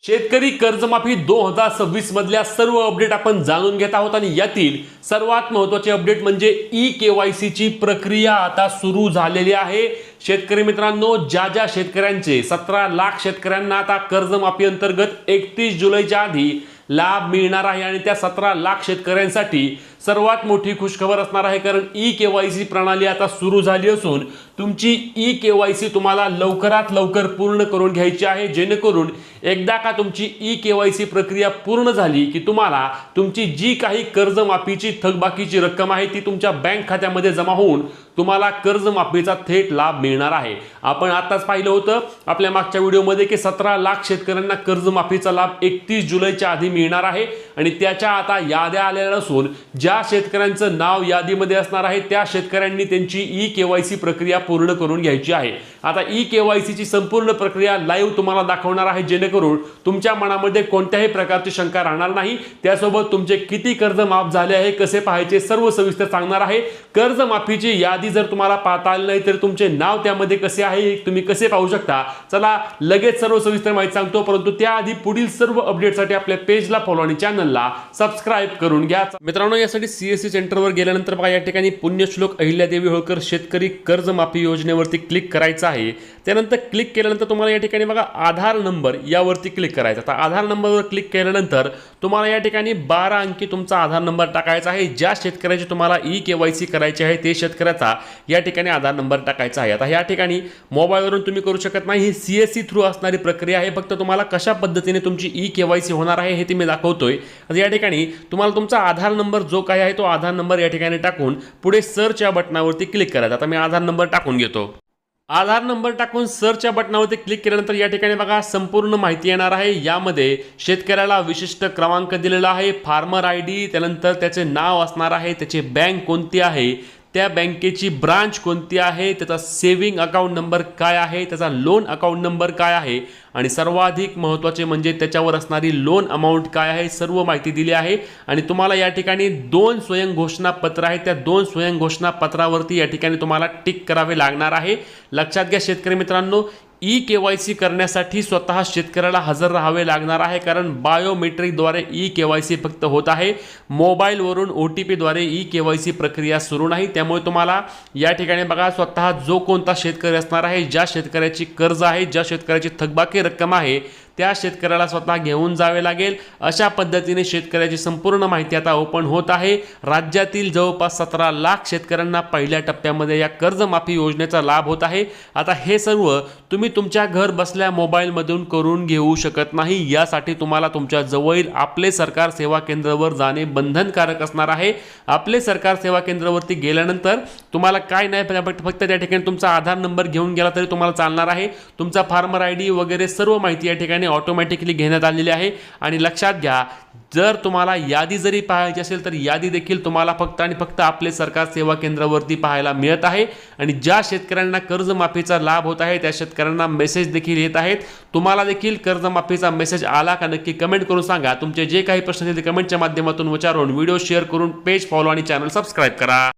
शेतकरी कर्जमाफी 2026 मधल्या सर्व अपडेट आपण जाणून घेत आहोत आणि यातील सर्वात महत्त्वाचे अपडेट म्हणजे ई-केवायसी ची प्रक्रिया आता सुरू झालेली आहे। शेतकरी मित्रांनो, ज्या शेतकऱ्यांचे 17 लाख शेतकऱ्यांना आता कर्जमाफी अंतर्गत 31 जुलैच्या आधी लाभ मिळणार आहे आणि त्या 17 लाख शेतकऱ्यांसाठी सर्वात मोठी खुशखबर असणार आहे, कारण ई-केवायसी प्रणाली आता सुरू झाली असून तुमची ई-केवायसी तुम्हाला लवकरात लवकर पूर्ण करून घ्यायची आहे, जेणेकरून एकदा का तुमची ई-केवायसी प्रक्रिया पूर्ण झाली की तुम्हाला तुमची जी काही कर्जमाफीची थकबाकीची रक्कम आहे ती तुमच्या बँक खात्यामध्ये जमा होऊन तुम्हाला कर्जमाफीचा थेट लाभ मिळणार आहे। आपण आताच पाहिलं होतं आपल्या मागच्या व्हिडिओमध्ये की 17 लाख शेतकऱ्यांना कर्जमाफीचा लाभ 31 जुलैच्या आधी मिळणार आहे आणि त्याच्या आता याद्या आलेल्या असून ज्या शेतकऱ्यांचं नाव यादीमध्ये असणार आहे त्या शेतकऱ्यांनी त्यांची ई-केवायसी प्रक्रिया पूर्ण करून घ्यायची आहे। आता ई-केवायसी ची संपूर्ण प्रक्रिया लाईव्ह तुम्हाला दाखवणार आहे, जेणेकरून तुमच्या मनामध्ये कोणत्याही प्रकारची शंका राहणार नाही। त्यासोबत तुमचे किती कर्ज माफ झाले आहे, कसे पाहायचे, सर्व सविस्तर सांगणार आहे। कर्जमाफीची यादी जर तुम्हाला पाहता आली नाही तर तुमचे नाव त्यामध्ये कसे आहे तुम्ही कसे पाहू शकता, चला लगेच सर्व सविस्तर माहिती सांगतो। परंतु त्याआधी पुढील सर्व अपडेटसाठी आपल्या पेजला फॉलो आणि चॅनलला सबस्क्राइब करून घ्या। मित्रांनो, यासाठी सीएससी सेंटरवर गेल्यानंतर बघा या ठिकाणी पुण्यश्लोक अहिल्यादेवी होळकर शेतकरी कर्जमाफी योजनेवरती क्लिक करायचं आहे। त्यानंतर क्लिक केल्यानंतर तुम्हाला या ठिकाणी बघा आधार नंबर यावरती क्लिक करायचा। आता आधार नंबरवर क्लिक केल्यानंतर तुम्हाला या ठिकाणी 12 अंकी तुमचा आधार नंबर टाकायचा आहे। ज्या शेतकऱ्याची तुम्हाला ई-केवायसी करायची आहे ते शेतकऱ्याचा या ठिकाणी आधार नंबर टाकायचा आहे। आता या ठिकाणी मोबाईलवरून तुम्ही करू शकत नाही, ही सीएससी थ्रू असणारी प्रक्रिया आहे। फक्त तुम्हाला कशा पद्धतीने तुमची ई-केवायसी होणार आहे हे ते मी दाखवतोय। आता या ठिकाणी तुम्हाला तुमचा आधार नंबर जो काही आहे तो आधार नंबर या ठिकाणी टाकून पुढे सर्च या बटनावरती क्लिक करायचा। आता मी आधार नंबर टाकून घेतो। आधार नंबर टाकून सर्च या बटनावरती क्लिक केल्यानंतर या ठिकाणी बघा संपूर्ण माहिती येणार आहे। यामध्ये शेतकऱ्याला विशिष्ट क्रमांक दिलेला आहे, फार्मर आयडी, त्यानंतर त्याचे नाव असणार आहे, त्याची बँक कोणती आहे, त्या बँकेची ब्रांच कोणती आहे, त्याचा सेव्हिंग अकाउंट नंबर काय आहे, त्याचा लोन अकाउंट नंबर काय आहे आणि सर्वाधिक महत्त्वाचे म्हणजे त्याच्यावर असणारी लोन अमाउंट काय आहे, सर्व माहिती दिली आहे। आणि तुम्हाला या ठिकाणी 2 स्वयं घोषणा पत्र आहेत, त्या 2 स्वयं घोषणा पत्रावरती या ठिकाणी तुम्हाला टिक करावे लागणार आहे। लक्षात घ्या शेतकरी मित्रांनो, ई-केवायसी करण्यासाठी स्वतः शेतकऱ्याला हजर राहावे लागणार आहे, कारण बायोमेट्रिकद्वारे ई-केवायसी फक्त होत आहे, मोबाईलवरून OTPद्वारे ई-केवायसी प्रक्रिया सुरू नाही। त्यामुळे तुम्हाला या ठिकाणी बघा स्वतः जो कोणता शेतकरी असणार आहे, ज्या शेतकऱ्याची कर्ज आहे, ज्या शेतकऱ्याची थकबाकी रक्कम आहे त्या शेतकऱ्याला स्वतः घेऊन जावे लागेल। अशा पद्धतीने शेतकऱ्याची संपूर्ण माहिती आता ओपन होत आहे। राज्यातील जवळपास 17 लाख शेतकऱ्यांना पहिल्या टप्प्यामध्ये या कर्जमाफी योजनेचा लाभ होत आहे। आता हे सर्व तुम्ही तुमच्या घर बसल्या मोबाईलमधून करून घेऊ शकत नाही, यासाठी तुम्हाला तुमच्या जवळील आपले सरकार सेवा केंद्रावर जाणे बंधनकारक असणार आहे। आपले सरकार सेवा केंद्रावरती गेल्यानंतर तुम्हाला काय नाही, फक्त त्या ठिकाणी तुमचा आधार नंबर घेऊन गेला तरी तुम्हाला चालणार आहे। तुमचा फार्मर आयडी वगैरे सर्व माहिती या ठिकाणी ऑटोमॅटिकली घेण्यात आलेली आहे। आणि लक्षात घ्या, जर तुम्हाला यादी जरी पाहायची असेल तर यादी देखील तुम्हाला फक्त आणि फक्त आपले सरकार सेवा केंद्रावरती पाहायला मिळत आहे। आणि ज्या शेतकऱ्यांना कर्जमाफीचा लाभ होत आहे त्या शेतकऱ्यांना मेसेज देखील येत आहेत। तुम्हाला देखील कर्जमाफीचा मेसेज आला का नक्की कमेंट करून सांगा। तुमचे जे काही प्रश्न आहेत ते कमेंटच्या माध्यमातून विचारून व्हिडिओ शेअर करून पेज फॉलो आणि चॅनल सबस्क्राइब करा।